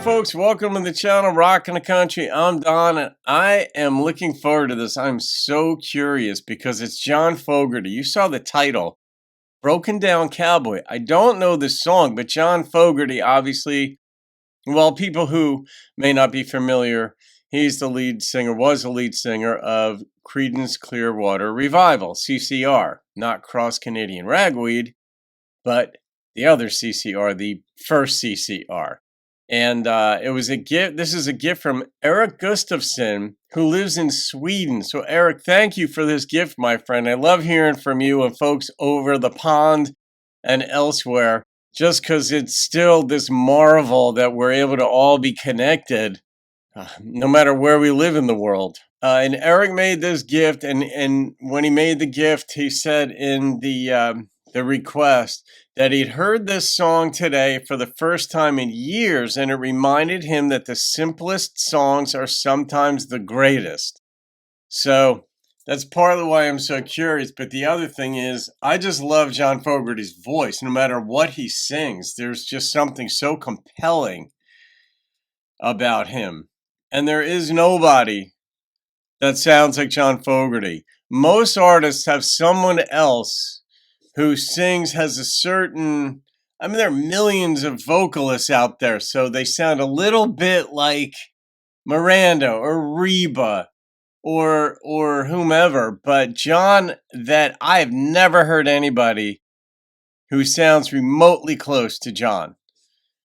folks, welcome to the channel Rockin' the Country. I'm Don and I am looking forward to this. I'm so curious because it's John Fogerty. You saw the title, Broken Down Cowboy. I don't know the song, but John Fogerty, obviously, well, people who may not be familiar, he's the lead singer, was the lead singer of Creedence Clearwater Revival, CCR, not Cross Canadian Ragweed, but the other CCR, the first CCR. And it was a gift. This is a gift from Erik Gustafsson, who lives in Sweden. So, Erik, thank you for this gift, my friend. I love hearing from you and folks over the pond and elsewhere, just because it's still this marvel that we're able to all be connected, no matter where we live in the world. And Erik made this gift, and when he made the gift, he said in the request that he'd heard this song today for the first time in years, and it reminded him that the simplest songs are sometimes the greatest. So that's partly why I'm so curious. But the other thing is, I just love John Fogerty's voice. No matter what he sings, there's just something so compelling about him. And there is nobody that sounds like John Fogerty. Most artists have someone else who sings, has a certain, there are millions of vocalists out there, so they sound a little bit like Miranda or Reba or whomever. But John, that I've never heard anybody who sounds remotely close to John.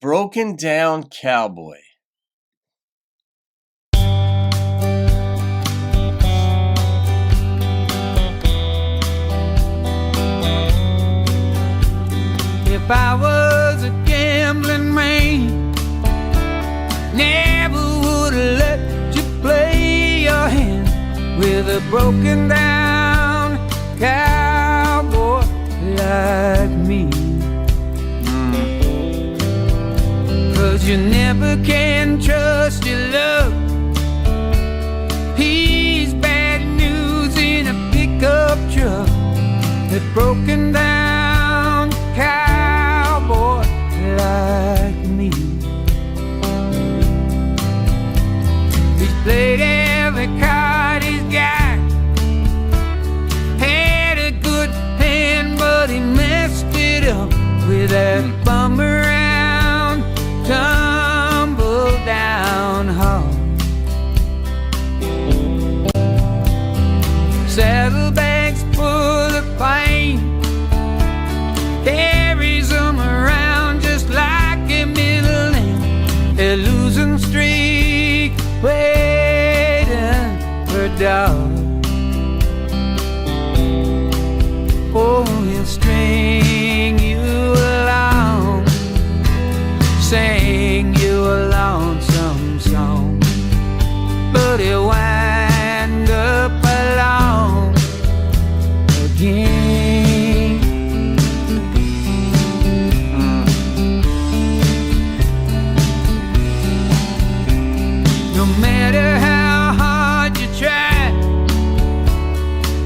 Broken Down Cowboy. If I was a gambling man, never would have let you play your hand with a broken down cowboy like me. 'Cause you never can trust your love. He's bad news in a pickup truck. That broken down cowboy like me. He's played every card he's got. Had a good hand, but he messed it up with that bum around, tumble down hard. Saddlebags full of pain, carries them around just like a middle name. A losing streak, waiting for dark. Oh, he'll string you along, sing you a lonesome song, but he'll wind up alone again. No matter how hard you try,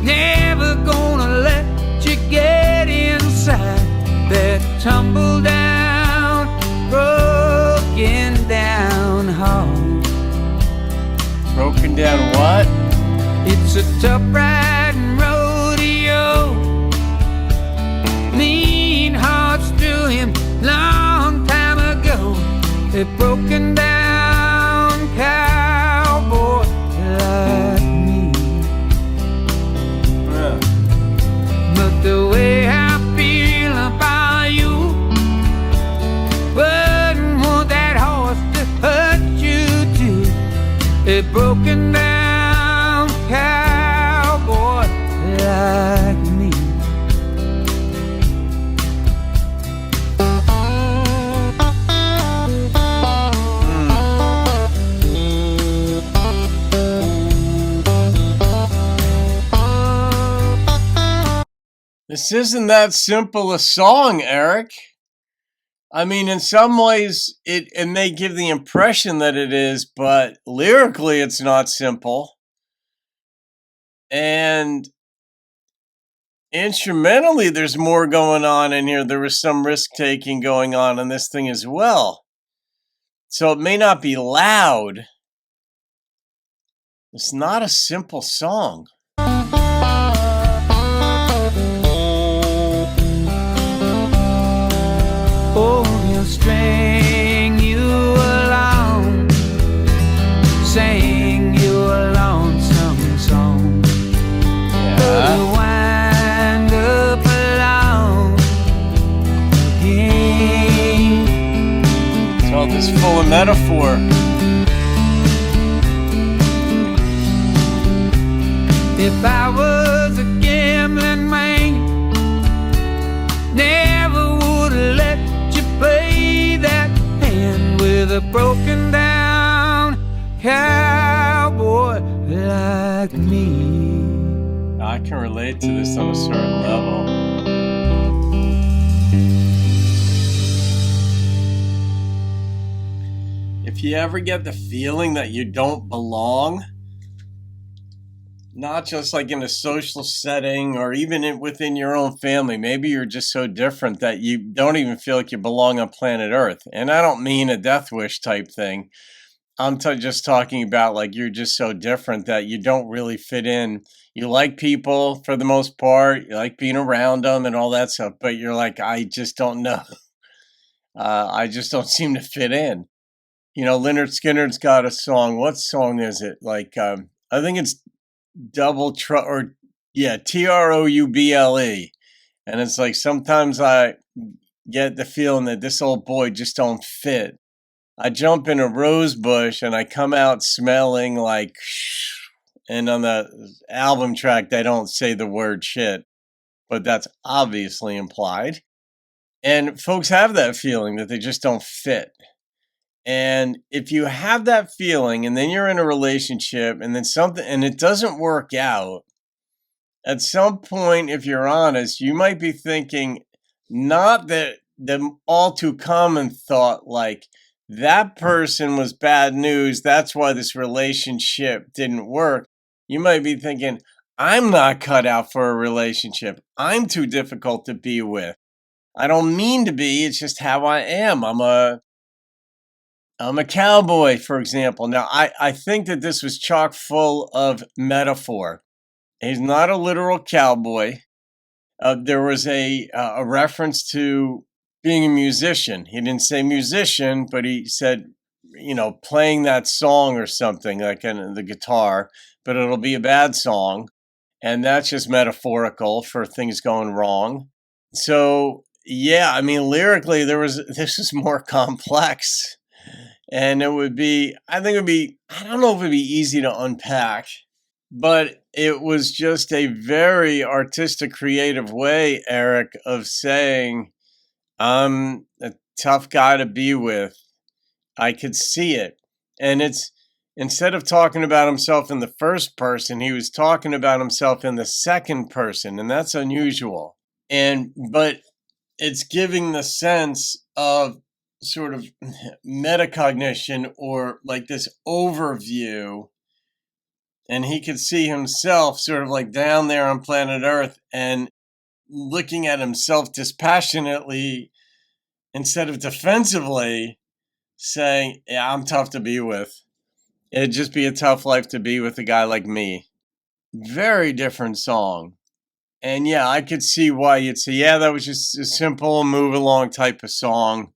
never gonna let you get inside that tumble down, broken down heart. Broken down what? It's a tough riding rodeo. Mean hearts drew him long time ago. A broken down cowboy like me. But the way I feel about you, wouldn't want that horse to hurt you too. A broken down cowboy like me. This isn't that simple a song, Erik. In some ways, it may give the impression that it is, but lyrically, it's not simple. And instrumentally, there's more going on in here. There was some risk taking going on in this thing as well. So it may not be loud. It's not a simple song. Oh, he'll string you along, sing you a lonesome song. You'll wind up alone again. It's all this full of metaphor. If I was a gambling man, never would have let you play that hand with a broken down cowboy like me. I can relate to this on a certain level. If you ever get the feeling that you don't belong, not just like in a social setting or even within your own family, maybe you're just so different that you don't even feel like you belong on planet Earth. And I don't mean a death wish type thing. I'm just talking about like you're just so different that you don't really fit in. You like people for the most part, you like being around them and all that stuff, but you're like, I just don't know. I just don't seem to fit in. You know, Leonard Skinner's got a song. What song is it? Like, I think it's Trouble. And it's like sometimes I get the feeling that this old boy just don't fit. I jump in a rose bush and I come out smelling like and on the album track they don't say the word shit, but that's obviously implied. And folks have that feeling that they just don't fit. And if you have that feeling and then you're in a relationship and then something and it doesn't work out, at some point, if you're honest, you might be thinking not that the all too common thought like that person was bad news, that's why this relationship didn't work. You might be thinking, I'm not cut out for a relationship. I'm too difficult to be with. I don't mean to be, it's just how I am. I'm a cowboy, for example. Now, I think that this was chock full of metaphor. He's not a literal cowboy. There was a reference to being a musician. He didn't say musician, but he said, you know, playing that song or something like on the guitar, but it'll be a bad song. And that's just metaphorical for things going wrong. So, yeah, I mean, lyrically, this is more complex. And it would be, I think it would be, I don't know if it'd be easy to unpack, but it was just a very artistic, creative way, Erik, of saying, I'm a tough guy to be with. I could see it. And it's, instead of talking about himself in the first person, he was talking about himself in the second person. And that's unusual. But it's giving the sense of sort of metacognition or like this overview, and he could see himself sort of like down there on planet Earth and looking at himself dispassionately instead of defensively, saying, yeah, I'm tough to be with. It'd just be a tough life to be with a guy like me. Very different song. And yeah, I could see why you'd say, yeah, that was just a simple move along type of song.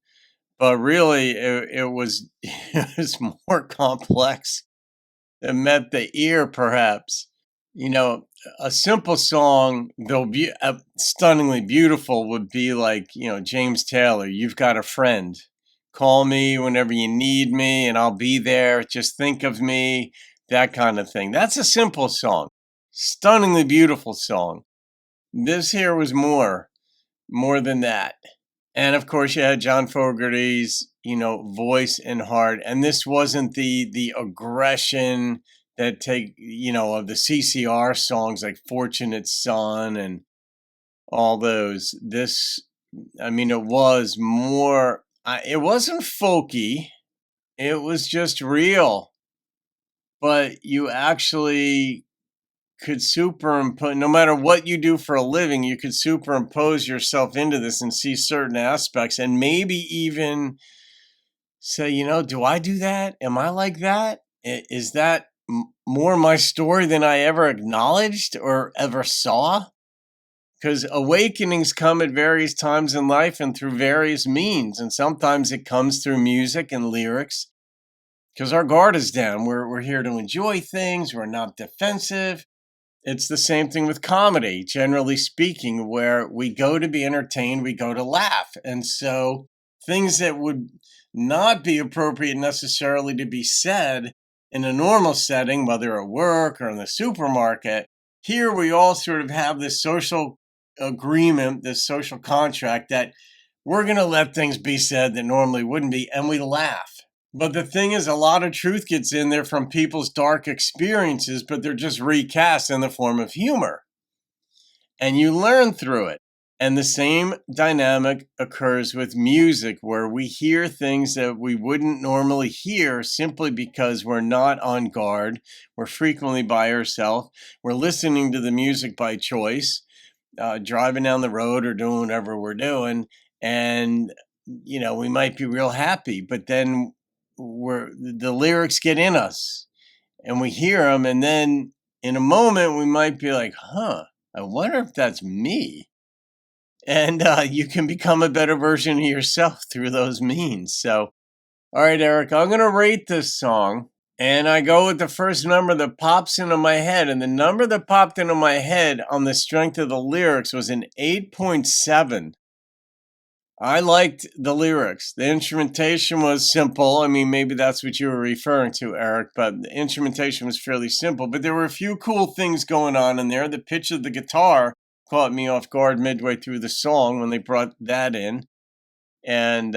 But really, it was it was more complex. It met the ear, perhaps. You know, a simple song, though stunningly beautiful, would be like, you know, James Taylor, You've Got a Friend. Call me whenever you need me, and I'll be there. Just think of me, that kind of thing. That's a simple song. Stunningly beautiful song. This here was more than that. And of course, you had John Fogerty's, you know, voice and heart. And this wasn't the aggression that of the CCR songs like Fortunate Son and all those. This, I mean, it was more, it wasn't folky. It was just real. But you actually could superimpose, no matter what you do for a living, you could superimpose yourself into this and see certain aspects and maybe even say, do I do that? Am I like that? Is that more my story than I ever acknowledged or ever saw? Because awakenings come at various times in life and through various means. And sometimes it comes through music and lyrics because our guard is down. We're here to enjoy things, we're not defensive. It's the same thing with comedy, generally speaking, where we go to be entertained, we go to laugh. And so things that would not be appropriate necessarily to be said in a normal setting, whether at work or in the supermarket, here we all sort of have this social agreement, this social contract that we're going to let things be said that normally wouldn't be, and we laugh. But the thing is, a lot of truth gets in there from people's dark experiences, but they're just recast in the form of humor. And you learn through it. And the same dynamic occurs with music, where we hear things that we wouldn't normally hear simply because we're not on guard. We're frequently by ourselves. We're listening to the music by choice, driving down the road or doing whatever we're doing. And, we might be real happy, but then the lyrics get in us and we hear them, and then in a moment we might be like, I wonder if that's me. And you can become a better version of yourself through those means. So, all right, Erik, I'm going to rate this song, and I go with the first number that pops into my head. And the number that popped into my head on the strength of the lyrics was an 8.7. I liked the lyrics. The instrumentation was simple. I mean, maybe that's what you were referring to, Erik, but the instrumentation was fairly simple. But there were a few cool things going on in there. The pitch of the guitar caught me off guard midway through the song when they brought that in. And,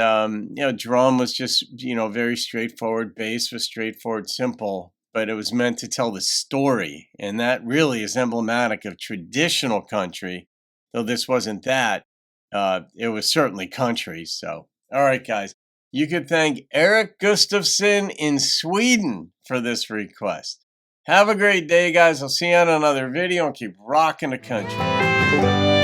drum was just, very straightforward. Bass was straightforward, simple, but it was meant to tell the story. And that really is emblematic of traditional country, though this wasn't that. It was certainly country. So, all right, guys, you could thank Erik Gustafsson in Sweden for this request. Have a great day, guys. I'll see you on another video and keep rocking the country.